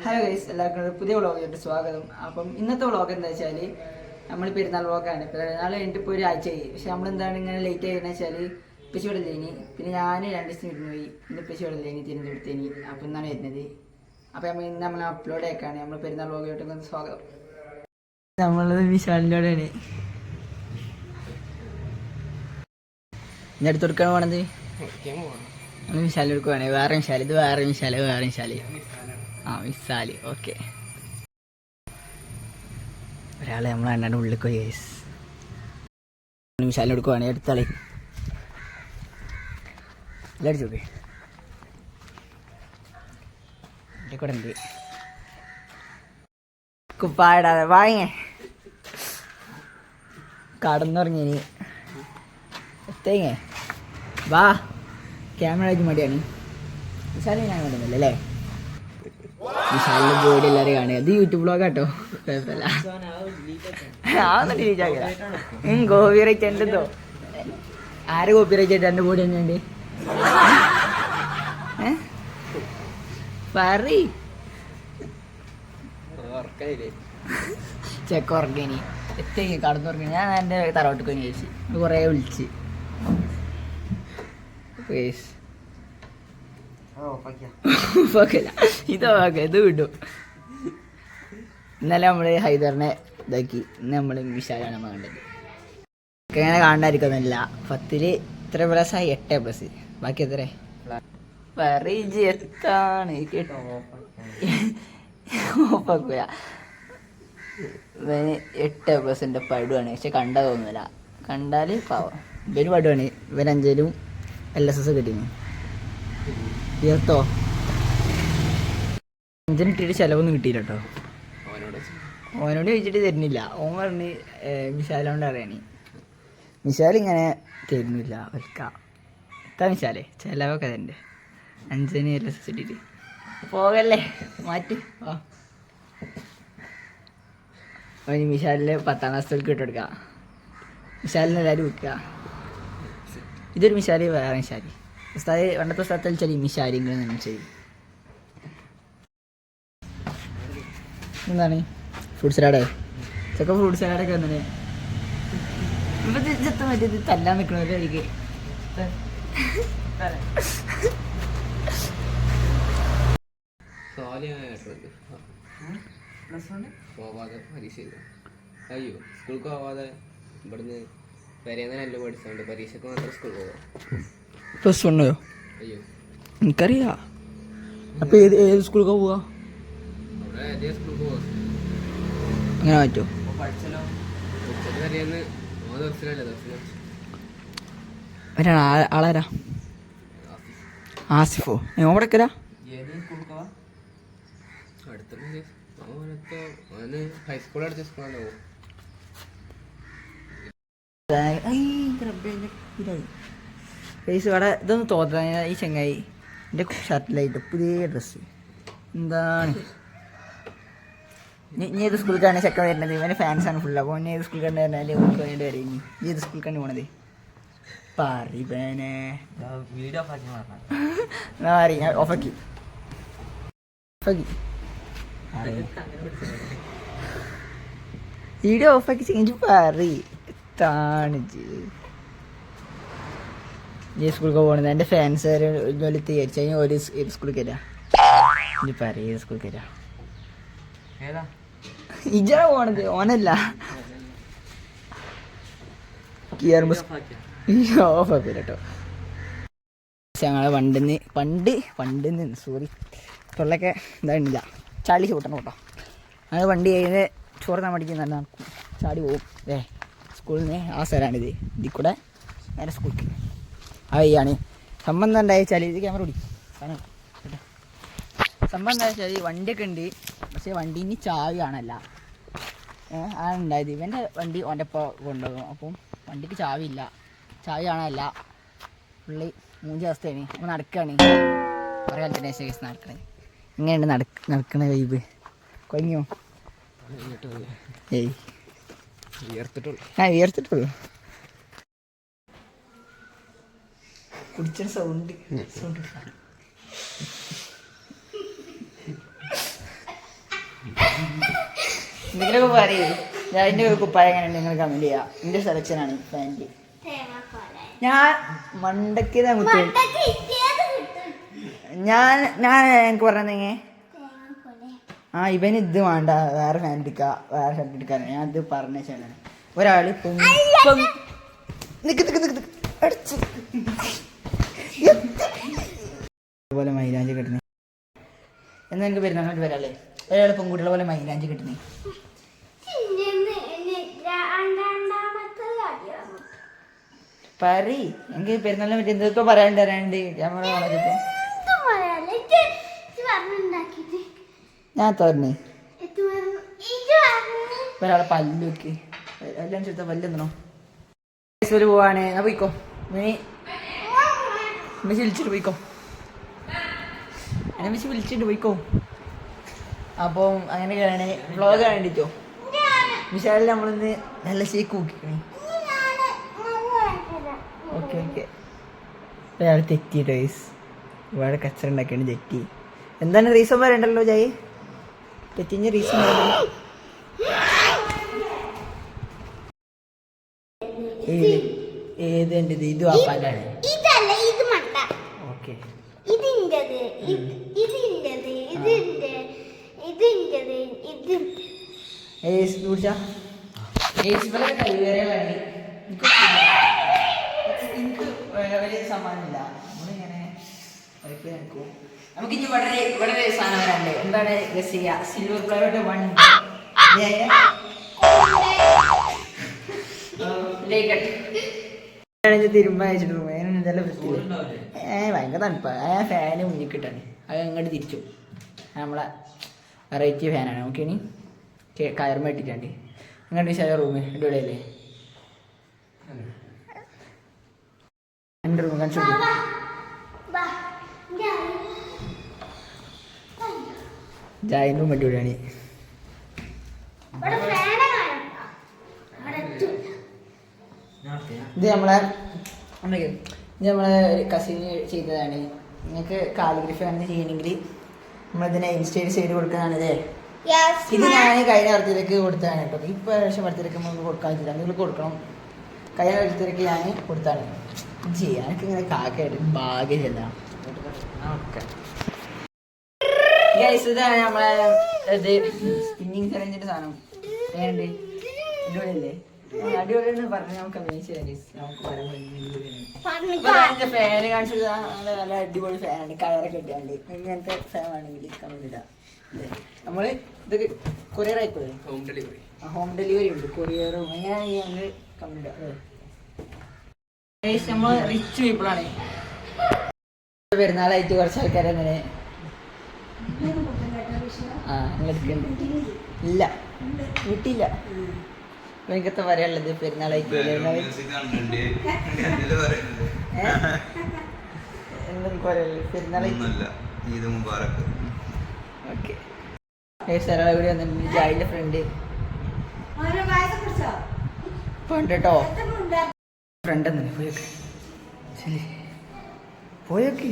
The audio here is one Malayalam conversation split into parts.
ഹലോ ഗൈസ്, എല്ലാവർക്കും പുതിയ വ്ളോഗിലോട്ട് സ്വാഗതം. അപ്പം ഇന്നത്തെ വ്ളോഗ് എന്താ വെച്ചാൽ നമ്മൾ പെരുന്നാൾ വ്ളോഗാണ്. പെരുന്നാൾ കഴിഞ്ഞിട്ട് ഇപ്പോൾ ഒരാഴ്ചയായി. പക്ഷെ നമ്മളെന്താണ് ഇങ്ങനെ ലേറ്റ് ആയെന്ന് വെച്ചാൽ ഇപ്പച്ചി ഇവിടെ ഇല്ലേനി. പിന്നെ ഞാൻ 2 ദിവസം ഇരുന്ന് പോയി. ഇന്ന് ഇപ്പച്ചി ഇവിടെ ഇല്ലേനി, തിരുവനന്തപുരത്തേനി. അപ്പം ഇന്നാണ് വരുന്നത്. അപ്പം നമ്മൾ അപ്ലോഡ് ആക്കാണ്. നമ്മൾ പെരുന്നാൾ വ്ളോഗിലോട്ട് സ്വാഗതം. നമ്മളത് വിശാലിൻ്റെയാണ്. ഇനി അടുത്ത് കൊടുക്കാൻ പോണത് നമ്മൾ വിശാലിൽ കൊടുക്കുവാണ്. വേറെ വിശാൽ, ഇത് വേറെ വിശാല്. വിശാല്. ഓക്കെ, ഒരാളെ നമ്മൾ അണ്ണാണ്ട് ഉള്ളിൽ പോയി ഗൈസ്. വിശാലിന് കൊടുക്കുവാണ്. എടുത്താളെ എല്ലാം അടിച്ചോക്കെ എൻ്റെ കൂടെ ഉണ്ട്. കുപ്പായിടാതെ വാങ്ങേ കടന്നുറങ്ങിനി എത്തേങ്ങ വാ. ക്യാമറ ആക്കി മടിയാണ്. വിശാലിന് ഞാൻ കണ്ടുന്നില്ല അല്ലേ? വിശാലിന്റെ ബോഡി എല്ലാവരും കാണുക. അത് യൂട്യൂബ് വ്ളോഗ് കേട്ടോ, കുഴപ്പമില്ല. കോപ്പി റൈറ്റ് ഉണ്ടോ? ആര് കോപ്പി റൈറ്റ് ആയിട്ട് എൻ്റെ ബോഡി തന്നെ ഉണ്ട്? ചെക്കുറങ്ങി എത്തേക്ക് കടന്നുറങ്ങി. ഞാൻ എൻ്റെ തറവാട്ടിക്ക് ചോദിച്ചു, കുറേ വിളിച്ച്. ഇത് വിടും. ഇന്നലെ നമ്മള് ഹൈദറിനെ ഇതാക്കി. ഇന്ന് നമ്മള് വിശാലാണ് നമ്മൾ കണ്ടത്. അങ്ങനെ കാണാതിരിക്കുന്നില്ല. 10ല് ഇത്ര പ്ലസ്സായി, 8+. ബാക്കി എത്ര എത്താണ് ഓപ്പാക്കൂല. 8+ന്റെ പടുവാണ്. പക്ഷെ കണ്ടാ തോന്നുന്നില്ല. കണ്ടാല് പാവം. ഇവര് പടുവാണ്. ഇവർ 5ലും LSS കിട്ടിയിരുന്നു. തീർത്തോ 5 ഇട്ടിട്ട് ചിലവൊന്നും കിട്ടിയില്ല കേട്ടോ. ഓനോട് ചോദിച്ചിട്ട് തരുന്നില്ല. ഓൻ പറഞ്ഞ് വിശാലോണ്ട് അറിയാണി. വിശാൽ ഇങ്ങനെ തരുന്നില്ല. എത്താ വിശാലേ ചിലവൊക്കെ തരണ്ടേ? 5 LSS ഇട്ടിട്ട് പോകല്ലേ, മാറ്റി. വിശാലിന് 10ാം ക്ലാസ്സിലേക്ക് ഇട്ടെടുക്കാം. വിശാലിന് എല്ലാവരും വിൽക്കുക. ഇതൊരു മിശാലി, വേറെ മിശാലി. ഉസ്താദ് പണ്ടത്തെ സ്ഥലത്തിൽ ചെടി മിശാലി ഇങ്ങനെ ശരി. എന്താണ് ഫ്രൂട്ട് സലാഡ്? ചെക്ക ഫ്രൂട്ട് സലാഡൊക്കെ വന്നെ ചെത്ത മറ്റേത് തല്ലാൻ നിൽക്കണമല്ലോ എനിക്ക്. അയ്യോ സ്കൂൾക്ക് പോവാതെ ഇവിടുന്ന് വരെയെന്നല്ല പഠിച്ചോണ്ട് പരീക്ഷക്ക് മാത്രം സ്കൂളിൽ പോവാം. +1 അയ്യോ എനിക്കറിയാം. അപ്പൊ ഏത് സ്കൂളിൽ പോവാ? അവിടെ സ്കൂളിൽ പോവാ. അങ്ങനെ പറ്റുമോ? പഠിച്ചല്ലോ. ഉച്ചക്ക് വരെയെന്ന് ദർശനല്ലേ ആളാരാ? ആസിഫോ? ഓടക്കരാ? അടുത്ത ഹൈസ്കൂൾ അടുത്ത സ്കൂളാണോ? ഇവിടെ ഇതൊന്നും തോന്നുന്ന ഈ ചങ്ങായി എൻ്റെ ഷർട്ടിലായിട്ട് പുതിയ ഡ്രസ്സ് എന്താണ്? ഇനി ഏത് സ്കൂളിലേക്കാണ് ചെക്കൻ വരുന്നത്? ഇവന് ഫാൻസാണ് ഫുള്ള്. അപ്പോൾ ഇനി ഏത് സ്കൂളിൽ കണ്ടു ഓർക്ക് വേണ്ടി വരെ. ഇനി ഏത് സ്കൂളിൽ കണ്ടു പോണത്? പറയനെ വീഡിയോ ഓഫാക്കി വീഡിയോ ഓഫാക്കി ചേഞ്ച് പറയാണ്. ഈ സ്കൂളിൽ പോകണത് എൻ്റെ ഫാൻസ് ജോലി തീർച്ച കഴിഞ്ഞാൽ ഒരു സ്കൂളിൽ കയറാ. ഇനി പറയ ഏത് സ്കൂളിൽ കയറാ? ഇജാ പോണത് ഓനല്ല. ഓഫാക്കി കേട്ടോ. ഞങ്ങളെ പണ്ടിന്ന് സോറി തൊള്ളൊക്കെ ഇതായിട്ടില്ല. ചളി ചൂട്ടണം കേട്ടോ. ഞങ്ങൾ വണ്ടി കഴിഞ്ഞ് ചോറിനാൻ മടിക്കുന്ന നടക്കും, ചാടി പോവും. സ്കൂളിൽ നിന്ന് ആ സ്ഥലമാണിത്. ഇതിൽ കൂടെ നേരെ സ്കൂൾക്ക് ആണ്. സംബന്ധം എന്താ വെച്ചാൽ ഇത് ക്യാമറ ഓടി കേട്ടോ. സംഭവം എന്താ വെച്ചാൽ വണ്ടിയൊക്കെ ഉണ്ട്, പക്ഷേ വണ്ടീന് ചാവി കാണല്ല. ആണുണ്ടായത്. ഇവൻ്റെ വണ്ടി ഓൻ്റെ ഒപ്പം കൊണ്ടുപോകും. അപ്പം വണ്ടിക്ക് ചാവിയില്ല, ചാവി കാണാനല്ല. പുള്ളി 3 ദിവസത്തേന് അപ്പോൾ നടക്കുകയാണ്. കുറേ കാലത്തിന് ശേഷം നടക്കണേ. ഇങ്ങനെയുണ്ട് നടക്കണ വൈബ്. കൊഞ്ഞോ വിയർത്തിട്ടുള്ളൂ. കുടിച്ച സൗണ്ട് എന്തെങ്കിലുമൊക്കെ പറയൂ. ഞാൻ അതിൻ്റെ ഒരു കുപ്പായം എങ്ങനെ നിങ്ങൾ കമൻറ്റ് ചെയ്യുക. എൻ്റെ സെലക്ഷനാണ് പാൻറ്റ്. ഞാൻ മണ്ടയ്ക്ക് കുത്തി ഞാൻ എനിക്ക് പറഞ്ഞെങ്കിൽ ഇവന് ഇത് വേണ്ട, വേറെ ഫാൻ എടുക്കുക, വേറെ ഷർട്ട് എടുക്കാൻ. ഞാൻ ഇത് പറഞ്ഞ ചേട്ടൻ ഒരാൾ പോലെ മൈലാഞ്ചി കിട്ടുന്നത്. എന്നാ എനിക്ക് പെരുന്നാൾ വരാല്ലേ, ഒരാൾ പെൺകുട്ടികളെ പോലെ മൈലാഞ്ചി കിട്ടുന്നേ. പറ എനിക്ക് പെരുന്നാളിനെ പറ്റി എന്തൊക്കെ പറയാണ്ട് ക്യാമറ വളർത്തിപ്പോ ഞാൻ തോന്നേ ഒരാളെ പല്ലൊക്കെ എല്ലാം ചെറുത്ത പല്ലെന്നോ പോവാണ്. ഞാൻ പോയിക്കോ, മിസ് വിളിച്ചിട്ട് പോയിക്കോ, എന്നെ മിസ് വിളിച്ചിട്ട് പോയിക്കോ. അപ്പം അങ്ങനെയൊക്കെയാണ് വ്ളോഗ് വേണ്ടിട്ടോ. മിഷാലിൽ നമ്മളിന്ന് നല്ല ഷേക്ക് നോക്കിക്കണേ. Okay okay. ഒരാൾ തെറ്റി റൈസ്, ഒരുപാട് കച്ചറ ഉണ്ടാക്കിയാണ് തെറ്റി. എന്താണ് റീസൺ പറയണ്ടല്ലോ ജായി, തെറ്റിഞ്ഞ റീസൺ ഏത് എൻ്റെ ഇത് വാപ്പാൻ്റാണ്. ഓക്കെ വലിയ സമ്മാനമില്ല. നമ്മളിങ്ങനെ നമുക്ക് ഇനി വളരെ വളരെ സാധനം വരാണ്ട്. എന്താണ് ഗസ് ചെയ്യുക? സിൽവർ പ്ലേയുടെ വണ്ടി തിരുമ്പ അയച്ചിട്ട് നല്ല വൃത്തിയില്ല. ഭയങ്കര തണുപ്പാ. ഫാന് മുന്നിൽ കിട്ടാണ്, അത് അങ്ങോട്ട് തിരിച്ചു. നമ്മളെ വെറൈറ്റി ഫാനാണ്. നമുക്ക് ഇനി കയറുമ്പോൾ ഇട്ടിട്ടുണ്ട്. അങ്ങോട്ട് വിശാല റൂമ് അടിപൊളിയല്ലേ? എൻ്റെ റൂം കാണിച്ചു ജായിൻ റൂം അടിപൊളിയാണ്. ഇത് നമ്മളെ ഒരു കസിന് ചെയ്തതാണ്. നിങ്ങൾക്ക് കാലിഗ്രഫി അങ്ങനെ ചെയ്യണമെങ്കിൽ നമ്മളിതിനെ ഇൻസ്റ്റയിൽ ചെയ്ത് കൊടുക്കുന്നതാണ്. ഇതേ ഇത് ഞാൻ കഴിഞ്ഞ ബർത്ത്ഡേക്ക് കൊടുത്തതാണ് കേട്ടോ. ഇപ്പോൾ പ്രാവശ്യം ബർത്ത്ഡേക്ക് നമുക്ക് കൊടുക്കാൻ പറ്റില്ല, നിങ്ങൾ കൊടുക്കണം. കഴിഞ്ഞ ബർത്ത്ഡേക്ക് ഞാൻ കൊടുത്താണ്. ചെയ്യാനൊക്കെ ഇങ്ങനെ കാക്കയായിട്ട് ഭാഗ്യമില്ല. ഓക്കെ ഇതാണ് നമ്മളെ ഇത് സ്പിന്നിങ് ചലഞ്ചിന്റെ സാധനം. എങ്ങനെയുണ്ട്? അടിപൊളിയല്ലേ? അടിപൊളിയെന്ന് പറഞ്ഞ് നമുക്ക് നമുക്ക് ഫാന് കാണിച്ചത് നല്ല അടിപൊളി ഫാനാണ്. കയറൊക്കെ ഇട്ടാണ്ട് ഇങ്ങനത്തെ ഫാൻ ആണെങ്കിൽ കമന്റ് ഇടാം. നമ്മള് ഇത് കൊറിയർ ആയിക്കോളെ, ഹോം ഡെലിവറി ഉണ്ട്. കൊറിയറും എങ്ങനെയാണെങ്കിൽ ഞങ്ങൾ കമന്റ് ഇടാം. നമ്മൾ റിച്ച് പീപ്പിളാണ്. പെരുന്നാളായിട്ട് കുറച്ച് ആൾക്കാരെ അങ്ങനെ ഇല്ല കിട്ടിയില്ല. എനിക്കത്തെ പറയാനുള്ളത് പെരുന്നാളായിട്ട് എന്തെങ്കിലും പെരുന്നാളായിട്ട് ഓക്കെ. കൂടി വന്നിട്ടുണ്ട്. ജായിന്റെ ഫ്രണ്ട് കേട്ടോ, ഫ്രണ്ട് തന്നെ പോയൊക്കെ ശരി പോയൊക്കെ.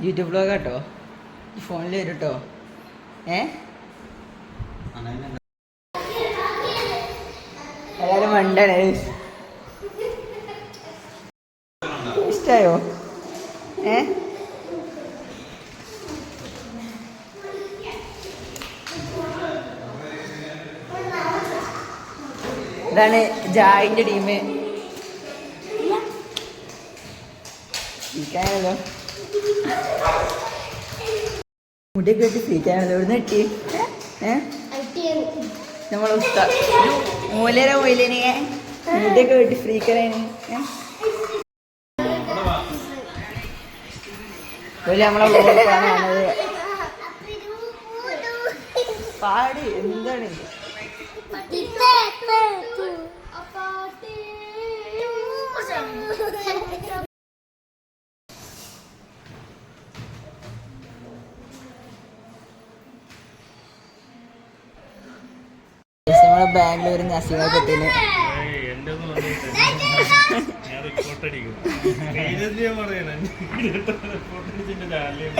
യൂട്യൂബ് വ്ളോഗ് കേട്ടോ, ഫോണിൽ വരും കേട്ടോ. എല്ലാവരും മണ്ടാണ്. ഇഷ്ടായോ? ഇതാണ് ജായിന്റെ ടീം. ഇരിക്കാനല്ലോ മുടിയൊക്കെ വെച്ച് ഫ്രീക്കാനല്ലോ. ഇവിടുന്ന് കിട്ടി നമ്മളെ മൂലര മൊയിലിനെ മുടിയൊക്കെ വെട്ടി ഫ്രീക്കാനാണ്. നമ്മളെ കാണുന്നത് പാടി എന്താണ് നമ്മളെ ബാംഗ്ലൂരിൽ നിന്ന് അസിങ്ങൾ കിട്ടിന് പൊട്ടടിക്കും. സീരിയസ്ലി ഞാൻ പറയണേ, പൊട്ടടിച്ചിന്റെ ചാനലിൽ